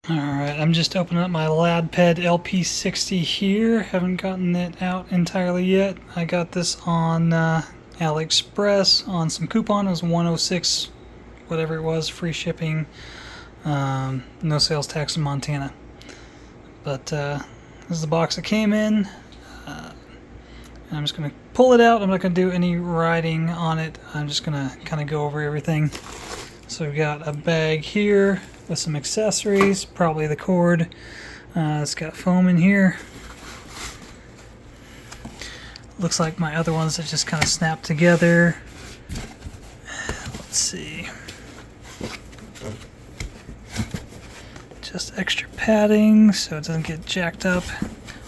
Alright, I'm just opening up my Ladped LP60 here. Haven't gotten it out entirely yet. I got this on AliExpress on some coupon. It was 106, whatever it was, free shipping, no sales tax in Montana. But this is the box it came in. I'm just going to pull it out. I'm not going to do any writing on it. I'm just going to kind of go over everything. So we've got a bag here with some accessories, probably the cord. It's got foam in here. Looks like my other ones that just kind of snap together. Let's see. Just extra padding so it doesn't get jacked up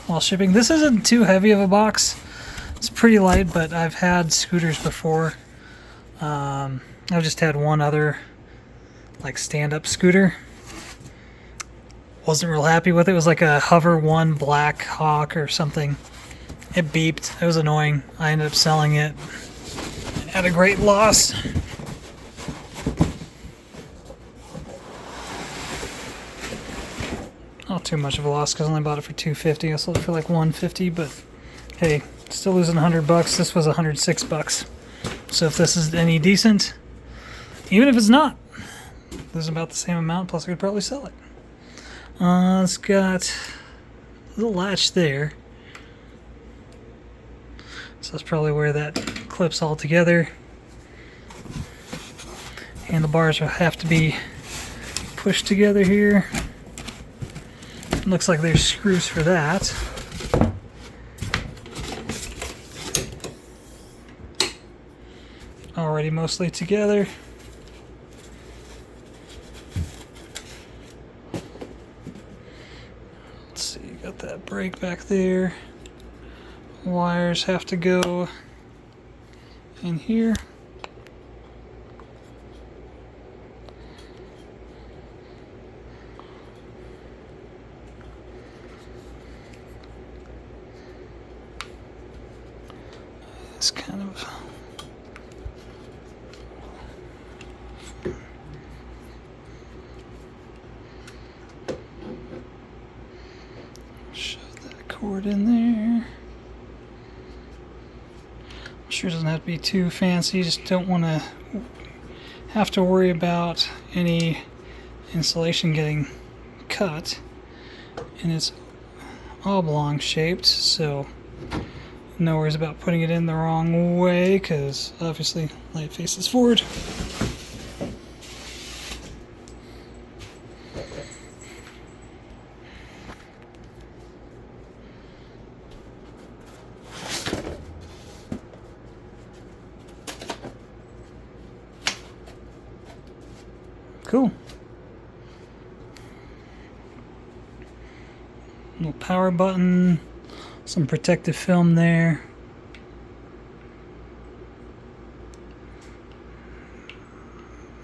while shipping. This isn't too heavy of a box. It's pretty light, but I've had scooters before. I've just had one other like stand-up scooter. Wasn't real happy with it. It was like a Hover One Black Hawk or something. It beeped. It was annoying. I ended up selling it at a great loss. Not too much of a loss because I only bought it for $250. I sold it for like $150, but hey, still losing $100. This was $106. So if this is any decent, even if it's not, this is about the same amount, plus I could probably sell it. It's got a little latch there. So that's probably where that clips all together. Handlebars will have to be pushed together here. Looks like there's screws for that. Already mostly together. Let's see, got that brake back there. Wires have to go in here. It's kind of shove that cord in there. Sure doesn't have to be too fancy, just don't want to have to worry about any insulation getting cut. And it's oblong shaped, so no worries about putting it in the wrong way, because obviously light faces forward. Cool. Little power button, some protective film there.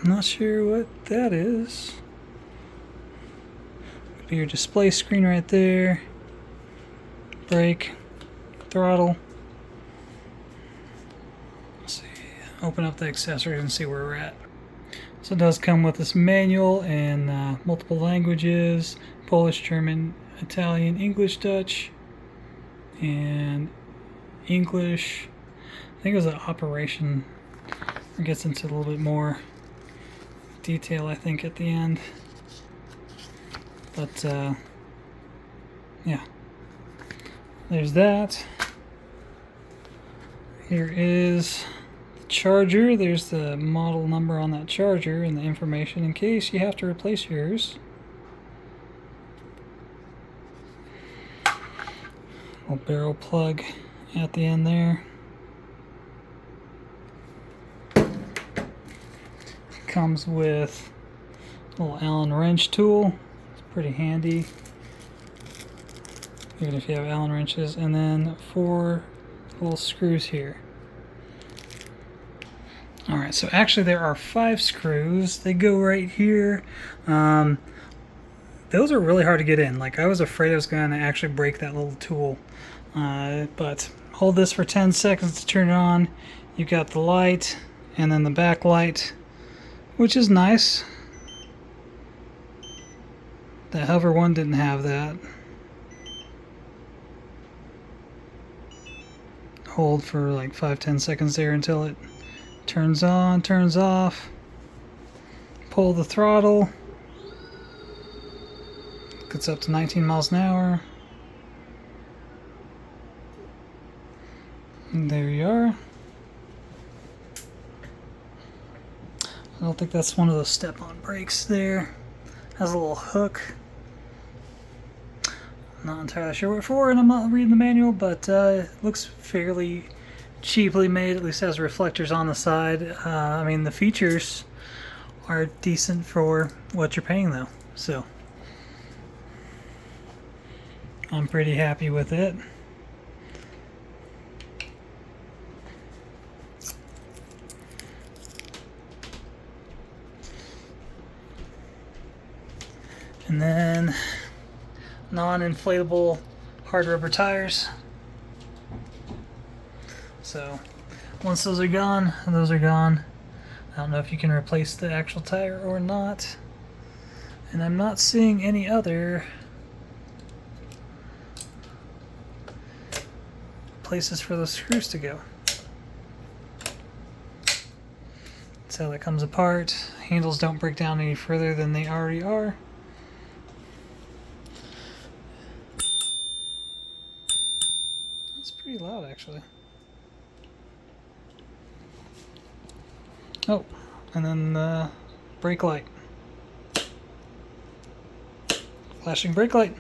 Not sure what that is. Could be your display screen right there. Brake, throttle. Let's see. Open up the accessories and see where we're at. So it does come with this manual in multiple languages: Polish, German, Italian, English, Dutch, and English. I think it was an operation. It gets into a little bit more detail, I think, at the end. But yeah, there's that. Here is charger. There's the model number on that charger and the information in case you have to replace yours. Little barrel plug at the end there. Comes with a little Allen wrench tool. It's pretty handy, even if you have Allen wrenches. And then 4 little screws here. Alright, so actually there are 5 screws. They go right here. Those are really hard to get in. Like, I was afraid I was going to actually break that little tool. But hold this for 10 seconds to turn it on. You've got the light and then the back light, which is nice. The hover one didn't have that. Hold for like 5-10 seconds there until it turns on, turns off. Pull the throttle. Gets up to 19 miles an hour. And there you are. I don't think that's one of those step-on brakes there. Has a little hook. Not entirely sure what for, and I'm not reading the manual, but it looks fairly cheaply made. At least has reflectors on the side. I mean, the features are decent for what you're paying, though. So I'm pretty happy with it. And then non-inflatable hard rubber tires. So once those are gone, those are gone. I don't know if you can replace the actual tire or not. And I'm not seeing any other places for those screws to go. That's how that comes apart. Handles don't break down any further than they already are. That's pretty loud, actually. Oh, and then the brake light. Flashing brake light.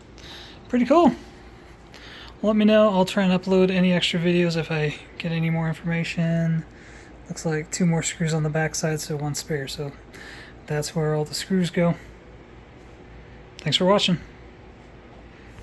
Pretty cool. Let me know. I'll try and upload any extra videos if I get any more information. Looks like 2 more screws on the back side, so 1 spare. So that's where all the screws go. Thanks for watching.